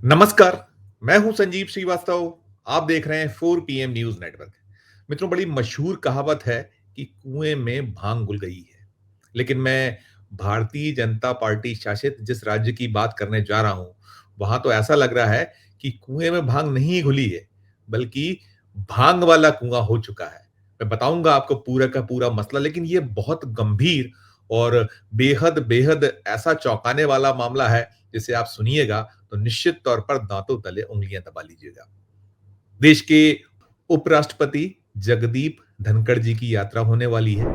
नमस्कार, मैं हूं संजीव श्रीवास्तव। आप देख रहे हैं 4 PM न्यूज नेटवर्क। मित्रों, बड़ी मशहूर कहावत है कि कुएं में भांग घुल गई है। लेकिन मैं भारतीय जनता पार्टी शासित जिस राज्य की बात करने जा रहा हूं, वहां तो ऐसा लग रहा है कि कुएं में भांग नहीं घुली है, बल्कि भांग वाला कुआं हो चुका है। मैं बताऊंगा आपको पूरा का पूरा मसला, लेकिन ये बहुत गंभीर और बेहद बेहद ऐसा चौंकाने वाला मामला है, जिसे आप सुनिएगा तो निश्चित तौर पर दांतों तले उंगलियां दबा लीजिएगा। देश के उपराष्ट्रपति जगदीप धनखड़ जी की यात्रा होने वाली है।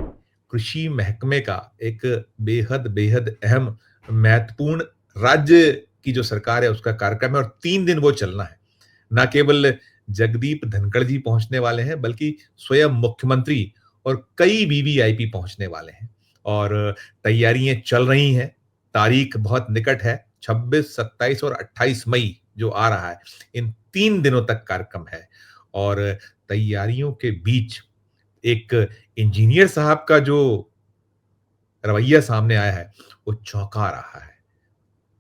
कृषि महकमे का एक बेहद बेहद अहम महत्वपूर्ण राज्य की जो सरकार है उसका कार्यक्रम है, और 3 दिन वो चलना है। ना केवल जगदीप धनखड़ जी पहुंचने वाले हैं, बल्कि स्वयं मुख्यमंत्री और कई वीवीआईपी पहुंचने वाले हैं। और तैयारियां चल रही हैं। तारीख बहुत निकट है, 26, 27 और 28 मई जो आ रहा है। इन 3 दिनों तक कार्यक्रम है। और तैयारियों के बीच एक इंजीनियर साहब का जो रवैया सामने आया है, वो चौंका रहा है।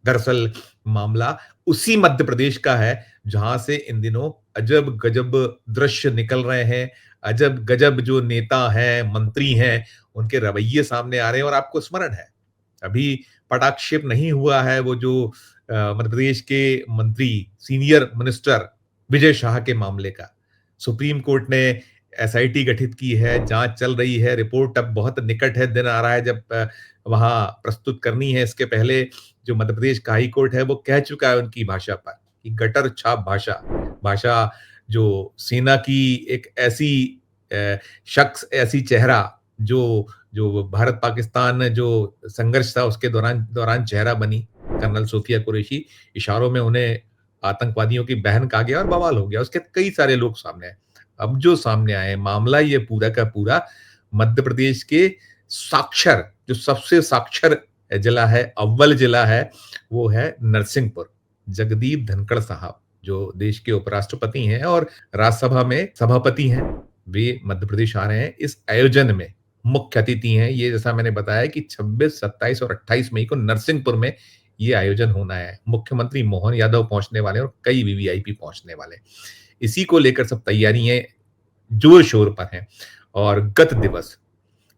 दरअसल मामला उसी मध्य प्रदेश का है, जहां से इन दिनों अजब गजब दृश्य निकल रहे हैं। अजब गजब जो नेता हैं, मंत्री हैं, उनके रवैये सामने आ रहे हैं। और आपको स्मरण है, अभी पटाक्षेप नहीं हुआ है वो जो मध्य प्रदेश के मंत्री, सीनियर मिनिस्टर विजय शाह के मामले का। सुप्रीम कोर्ट ने एसआईटी गठित की है, जांच चल रही है, रिपोर्ट अब बहुत निकट है, दिन आ रहा है जब वहां प्रस्तुत करनी है। इसके पहले जो मध्य प्रदेश का हाई कोर्ट है वो कह चुका है उनकी भाषा पर कि गटर छाप भाषा, भाषा जो सेना की एक ऐसी शख्स, ऐसी चेहरा जो जो भारत पाकिस्तान जो संघर्ष था उसके दौरान दौरान चेहरा बनी, कर्नल सोफिया कुरैशी। इशारों में उन्हें आतंकवादियों की बहन कहा गया और बवाल हो गया। उसके कई सारे लोग सामने आए। अब जो सामने आए मामला, ये पूरा का पूरा मध्य प्रदेश के साक्षर, जो सबसे साक्षर जिला है, अव्वल जिला है, वो है नरसिंहपुर। जगदीप धनखड़ साहब जो देश के उपराष्ट्रपति हैं और राज्यसभा में सभापति हैं, वे मध्य प्रदेश आ रहे हैं। इस आयोजन में मुख्य अतिथि हैं। ये जैसा मैंने बताया कि 26, 27 और 28 मई को नरसिंहपुर में ये आयोजन होना है। मुख्यमंत्री मोहन यादव पहुंचने वाले हैं और कई वीवीआईपी पहुंचने वाले हैं। इसी को लेकर सब तैयारियां जोर शोर पर हैं। और गत दिवस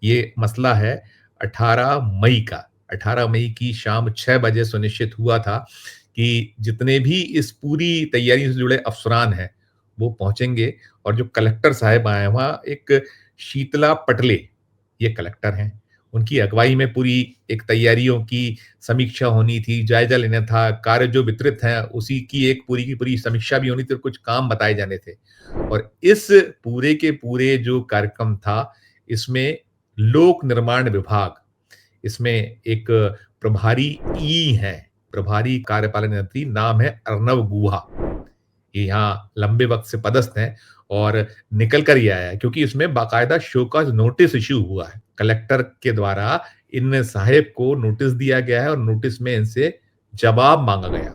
ये मसला है 18 मई का। 18 मई की शाम 6 बजे सुनिश्चित हुआ था कि जितने भी इस पूरी तैयारी से जुड़े अफसरान हैं, वो पहुंचेंगे। और जो कलेक्टर साहब आए हैं, वहां एक शीतला पटले, ये कलेक्टर हैं। उनकी अगुवाई में पूरी एक तैयारियों की समीक्षा होनी थी, जायजा लेना था। कार्य जो वितरित हैं, उसी की एक पूरी की पूरी समीक्षा भी होनी थी और कुछ काम बताए जाने थे। और इस पूरे के पूरे जो कार्यक्रम था, इसमें लोक निर्माण विभाग, इसमें एक प्रभारी ई है, प्रभारी कार्यपालन यंत्री, नाम है अर्नव गुहा। ये यहाँ लंबे वक्त से पदस्थ हैं और निकल कर ये आया है, क्योंकि इसमें बाकायदा शोकॉज नोटिस इश्यू हुआ है। कलेक्टर के द्वारा इन साहेब को नोटिस दिया गया है और नोटिस में इनसे जवाब मांगा गया।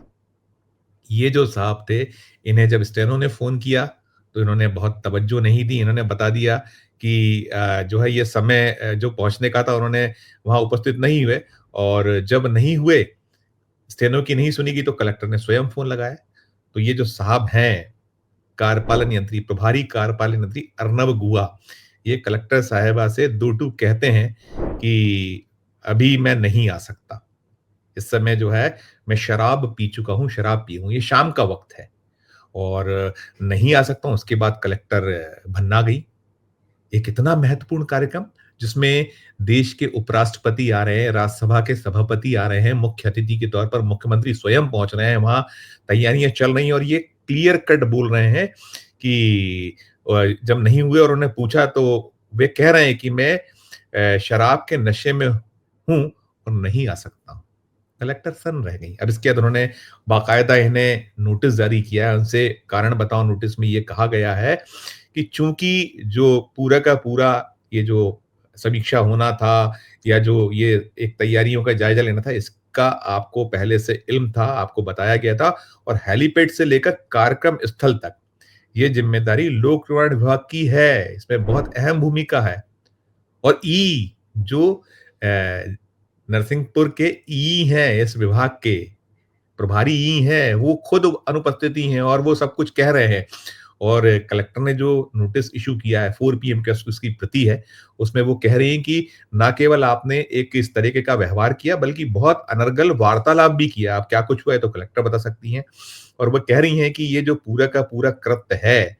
ये जो साहब थे, इन्हें जब स्टेनो ने फ़ोन किया, तो इन्होंने बहुत तवज्जो नहीं दी। इन्होंने बता दिया कि जो है ये समय जो पहुँचने का था, उन्होंने वहाँ उपस्थित नहीं हुए। और जब नहीं हुए, स्टेनो की नहीं सुनी गई, तो कलेक्टर ने स्वयं फ़ोन लगाया। तो ये जो साहब हैं, कार्यपालन यंत्री, प्रभारी कार्यपालन यंत्री अर्नव गुहा, ये कलेक्टर साहिबा से दो टूक कहते हैं कि अभी मैं नहीं आ सकता। इस समय जो है मैं शराब पी चुका हूँ, शराब पी हूँ, ये शाम का वक़्त है और नहीं आ सकता हूँ। उसके बाद कलेक्टर भन्ना गई। एक इतना महत्वपूर्ण कार्यक्रम, जिसमें देश के उपराष्ट्रपति आ रहे हैं, राज्यसभा के सभापति आ रहे हैं, मुख्य अतिथि के तौर पर मुख्यमंत्री स्वयं पहुँच रहे हैं, वहाँ तैयारियाँ चल रही हैं। और ये क्लियर कट बोल रहे हैं कि जब नहीं हुए और उन्हें पूछा, तो वे कह रहे हैं कि मैं शराब के नशे में हूँ और नहीं आ सकता हूँ। कलेक्टर सन्न रह गई। अब इसके बाद उन्होंने बाकायदा इन्हें नोटिस जारी किया है। उनसे कारण बताओ नोटिस में ये कहा गया है कि चूंकि जो पूरा का पूरा ये जो समीक्षा होना था, या जो ये एक तैयारियों का जायजा लेना था, इसका आपको पहले से इल्म था, आपको बताया गया था। और हेलीपैड से लेकर कार्यक्रम स्थल तक ये जिम्मेदारी लोक निर्माण विभाग की है। इसमें बहुत अहम भूमिका है। और ई जो नरसिंहपुर के ई हैं इस विभाग के, प्रभारी ही हैं, वो खुद अनुपस्थित ही हैं और वो सब कुछ कह रहे हैं। और कलेक्टर ने जो नोटिस इश्यू किया है 4 पीएम का उसकी प्रति है, उसमें वो कह रही हैं कि ना केवल आपने एक इस तरीके का व्यवहार किया बल्कि बहुत अनर्गल वार्तालाप भी किया। अब क्या कुछ हुआ है तो कलेक्टर बता सकती हैं। और वो कह रही हैं कि ये जो पूरा का पूरा कृत्य है,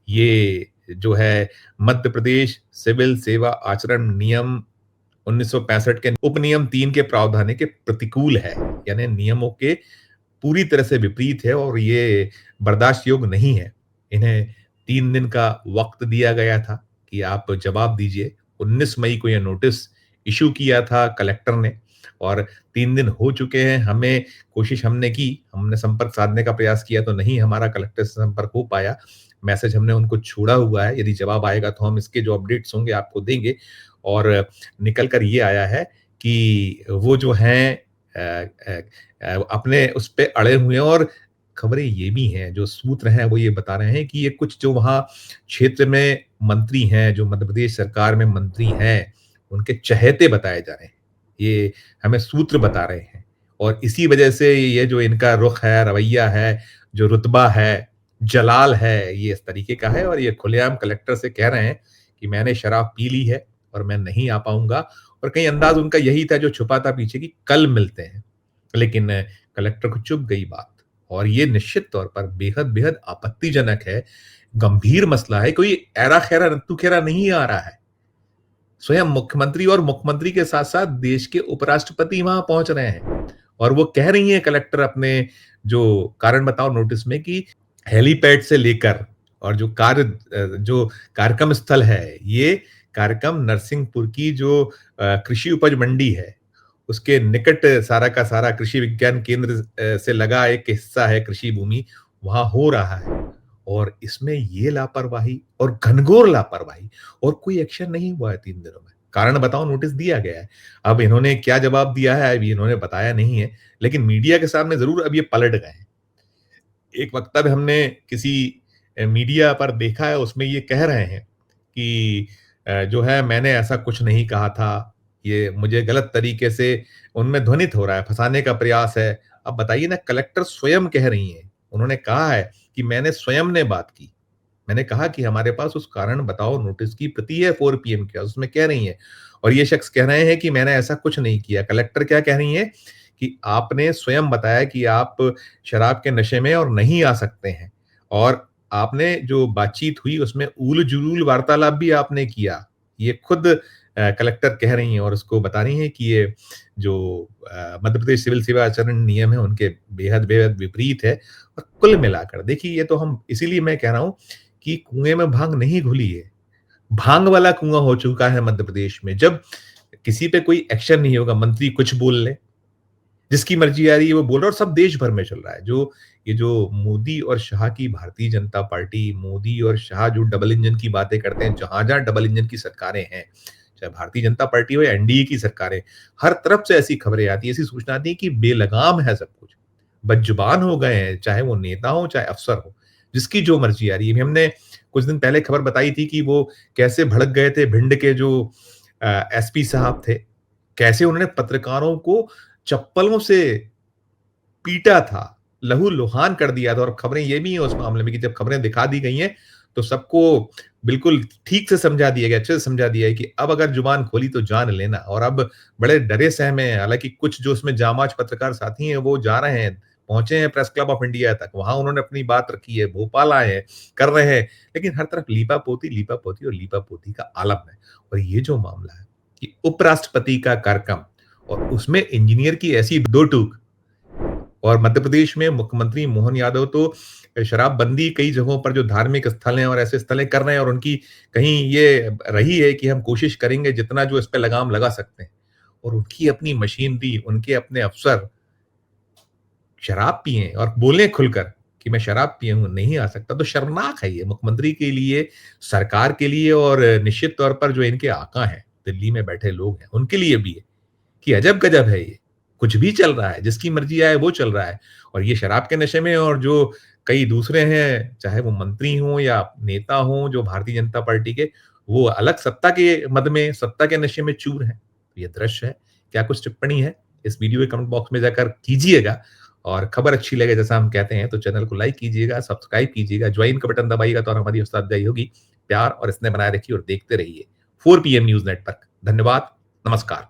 ये जो है मध्य प्रदेश सिविल सेवा आचरण नियम 1965 के उपनियम 3 के प्रावधान के प्रतिकूल है। यानी नियमों के पूरी तरह से विपरीत है और ये बर्दाश्त योग्य नहीं है। इन्हें 3 दिन का वक़्त दिया गया था कि आप जवाब दीजिए। 19 मई को ये नोटिस इश्यू किया था कलेक्टर ने और 3 दिन हो चुके हैं। कोशिश हमने की, हमने संपर्क साधने का प्रयास किया तो नहीं हमारा कलेक्टर से संपर्क हो पाया। मैसेज हमने उनको छोड़ा हुआ है, यदि जवाब आएगा तो हम इसके जो अपडेट्स होंगे आपको देंगे। और निकल कर ये आया है कि वो जो हैं अपने उस पे अड़े हुए हैं और खबरें ये भी हैं, जो सूत्र हैं वो ये बता रहे हैं कि ये कुछ जो वहाँ क्षेत्र में मंत्री हैं, जो मध्य प्रदेश सरकार में मंत्री हैं, उनके चहेते बताए जा रहे हैं। ये हमें सूत्र बता रहे हैं और इसी वजह से ये जो इनका रुख है, रवैया है, जो रुतबा है, जलाल है, ये इस तरीके का है और ये खुलेआम कलेक्टर से कह रहे हैं कि मैंने शराब पी ली है और मैं नहीं आ पाऊँगा और कहीं अंदाज़ उनका यही था जो छुपा था पीछे कि कल मिलते हैं। लेकिन कलेक्टर को चुभ गई बात और ये निश्चित तौर पर बेहद-बेहद आपत्तिजनक है, गंभीर मसला है, कोई ऐरा-खैरा रत्तू-खेरा नहीं आ रहा है। स्वयं मुख्यमंत्री और मुख्यमंत्री के साथ-साथ देश के उपराष्ट्रपति वहाँ पहुँच रहे हैं और वो कह रही हैं कलेक्टर अपने जो कारण बताओ नोटिस में कि हेलीपैड से लेकर और जो कार्यक्रम स्थल है, ये कार्यक्रम नरसिंहपुर की जो कृषि उपज मंडी है, उसके निकट सारा का सारा कृषि विज्ञान केंद्र से लगा एक हिस्सा है कृषि भूमि, वहाँ हो रहा है। और इसमें ये लापरवाही और घनघोर लापरवाही और कोई एक्शन नहीं हुआ है 3 दिनों में। कारण बताओ नोटिस दिया गया है। अब इन्होंने क्या जवाब दिया है अभी इन्होंने बताया नहीं है, लेकिन मीडिया के सामने ज़रूर अब ये पलट गए हैं। एक वक्तव्य हमने किसी मीडिया पर देखा है उसमें ये कह रहे हैं कि जो है मैंने ऐसा कुछ नहीं कहा था, ये मुझे गलत तरीके से उनमें ध्वनित हो रहा है, फँसाने का प्रयास है। अब बताइए ना कलेक्टर स्वयं कह रही हैं, उन्होंने कहा है कि मैंने स्वयं ने बात की। मैंने कहा कि हमारे पास उस कारण बताओ नोटिस की प्रति है 4 पीएम की, उसमें कह रही हैं और ये शख्स कह रहे हैं कि मैंने ऐसा कुछ नहीं किया। कलेक्टर क्या कह रही हैं कि आपने स्वयं बताया कि आप शराब के नशे में और नहीं आ सकते हैं और आपने जो बातचीत हुई उसमें ऊल-जुलूल वार्तालाप भी आपने किया। ये खुद कलेक्टर कह रही हैं और उसको बता रही हैं कि ये जो मध्य प्रदेश सिविल सेवा आचरण नियम है उनके बेहद-बेहद विपरीत है और कुल मिलाकर देखिए ये तो हम इसीलिए मैं कह रहा हूँ कि कुएँ में भांग नहीं घुली है। भांग वाला कुआँ हो चुका है मध्य प्रदेश में। जब किसी पे कोई एक्शन नहीं होगा, मंत्री कुछ बोल ले, जिसकी मर्जी आ रही है वो बोल रहा है और सब देश भर में चल रहा है। ये जो मोदी और शाह की भारतीय जनता पार्टी, मोदी और शाह जो डबल इंजन की बातें करते हैं, जहाँ-जहाँ डबल इंजन की सरकारें हैं, चाहे भारतीय जनता पार्टी हो या एनडीए की सरकारें, हर तरफ से ऐसी खबरें आती हैं, ऐसी सूचना आती है कि बेलगाम है सब कुछ। बदजुबान हो गए हैं, चाहे वो नेता हो, चाहे अफ़सर हो, जिसकी जो मर्जी आ रही है। अभी हमने कुछ दिन पहले खबर बताई थी कि वो कैसे भड़क गए थे भिंड के जो एसपी साहब थे, कैसे उन्होंने पत्रकारों को चप्पलों से पीटा था, लहू-लुहान कर दिया था और खबरें ये भी हैं उस मामले में कि जब खबरें दिखा दी गई हैं, तो सबको बिल्कुल ठीक से समझा दिया गया, अच्छे से समझा दिया है कि अब अगर जुबान खोली तो जान लेना और अब बड़े डरे-सहमे हैं। हालाँकि कुछ जो उसमें जांबाज पत्रकार साथी हैं, वो जा रहे हैं, पहुँचे हैं प्रेस क्लब ऑफ इंडिया तक, वहाँ उन्होंने अपनी बात रखी है, भोपाल आए हैं, कर रहे हैं, लेकिन हर तरफ लीपापोती और लीपापोती का आलम है। और ये जो मामला है कि उपराष्ट्रपति का कार्यक्रम और उसमें इंजीनियर की ऐसी दो टूक और मध्य प्रदेश में मुख्यमंत्री मोहन यादव तो शराबबंदी कई जगहों पर जो धार्मिक स्थल हैं और ऐसे स्थलें कर रहे हैं और उनकी कहीं ये रही है कि हम कोशिश करेंगे जितना जो इस पे लगाम लगा सकते हैं और उनकी अपनी मशीनरी, उनके अपने अफ़सर शराब पिएँ और बोलें खुलकर कि मैं शराब पिया हूँ, नहीं आ सकता, तो शर्मनाक है ये मुख्यमंत्री के लिए, सरकार के लिए और निश्चित तौर पर जो इनके आका हैं, दिल्ली में बैठे लोग हैं, उनके लिए भी है। कि अजब-गजब है ये। कुछ भी चल रहा है, जिसकी मर्ज़ी आए वो चल रहा है और ये शराब के नशे में और जो कई दूसरे हैं, चाहे वो मंत्री हों या नेता हों जो भारतीय जनता पार्टी के, वो अलग सत्ता के मद में, सत्ता के नशे में चूर हैं। ये दृश्य है। क्या कुछ टिप्पणी है? इस वीडियो के कमेंट बॉक्स में जाकर कीजिएगा और खबर अच्छी लगे जैसा हम कहते हैं तो चैनल को लाइक कीजिएगा, सब्सक्राइब कीजिएगा, ज्वाइन का बटन दबाइएगा तो हमारी हौसला अफजाई होगी। प्यार और स्नेह बनाए रखिए और देखते रहिए 4 पीएम न्यूज़ नेटवर्क। धन्यवाद, नमस्कार।